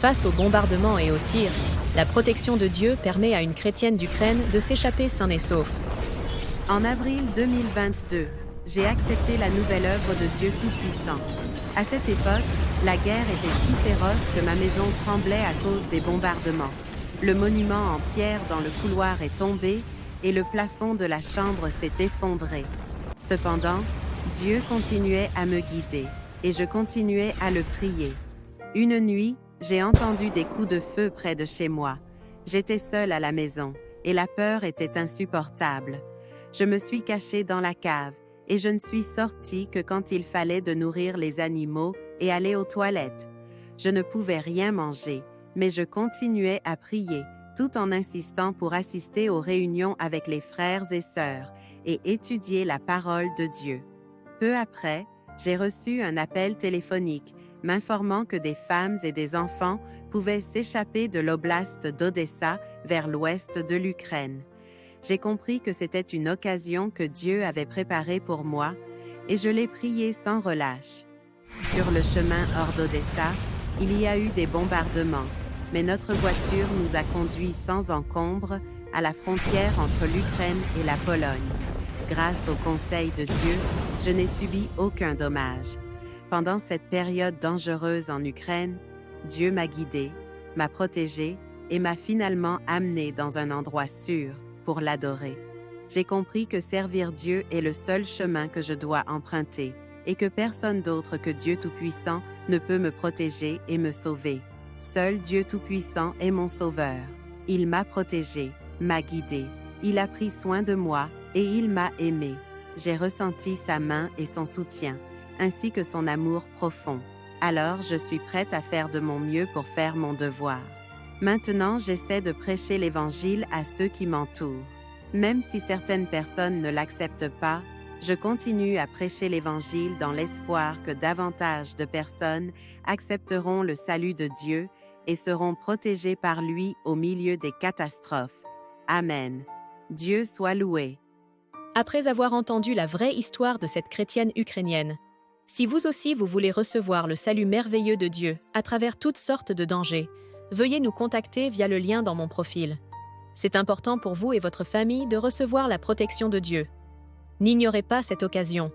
Face aux bombardements et aux tirs, la protection de Dieu permet à une chrétienne d'Ukraine de s'échapper sain et sauf. En avril 2022, j'ai accepté la nouvelle œuvre de Dieu Tout-Puissant. À cette époque, la guerre était si féroce que ma maison tremblait à cause des bombardements. Le monument en pierre dans le couloir est tombé et le plafond de la chambre s'est effondré. Cependant, Dieu continuait à me guider et je continuais à le prier. Une nuit, j'ai entendu des coups de feu près de chez moi. J'étais seule à la maison et la peur était insupportable. Je me suis cachée dans la cave et je ne suis sortie que quand il fallait de nourrir les animaux et aller aux toilettes. Je ne pouvais rien manger, mais je continuais à prier, tout en insistant pour assister aux réunions avec les frères et sœurs et étudier la parole de Dieu. Peu après, j'ai reçu un appel téléphonique m'informant que des femmes et des enfants pouvaient s'échapper de l'oblast d'Odessa vers l'ouest de l'Ukraine. J'ai compris que c'était une occasion que Dieu avait préparée pour moi et je l'ai prié sans relâche. Sur le chemin hors d'Odessa, il y a eu des bombardements, mais notre voiture nous a conduits sans encombre à la frontière entre l'Ukraine et la Pologne. Grâce au conseil de Dieu, je n'ai subi aucun dommage. Pendant cette période dangereuse en Ukraine, Dieu m'a guidée, m'a protégée et m'a finalement amenée dans un endroit sûr pour l'adorer. J'ai compris que servir Dieu est le seul chemin que je dois emprunter et que personne d'autre que Dieu Tout-Puissant ne peut me protéger et me sauver. Seul Dieu Tout-Puissant est mon sauveur. Il m'a protégée, m'a guidée, il a pris soin de moi et il m'a aimée. J'ai ressenti sa main et son soutien, ainsi que son amour profond. Alors je suis prête à faire de mon mieux pour faire mon devoir. Maintenant, j'essaie de prêcher l'Évangile à ceux qui m'entourent. Même si certaines personnes ne l'acceptent pas, je continue à prêcher l'Évangile dans l'espoir que davantage de personnes accepteront le salut de Dieu et seront protégées par lui au milieu des catastrophes. Amen. Dieu soit loué. Après avoir entendu la vraie histoire de cette chrétienne ukrainienne, si vous aussi vous voulez recevoir le salut merveilleux de Dieu à travers toutes sortes de dangers, veuillez nous contacter via le lien dans mon profil. C'est important pour vous et votre famille de recevoir la protection de Dieu. N'ignorez pas cette occasion.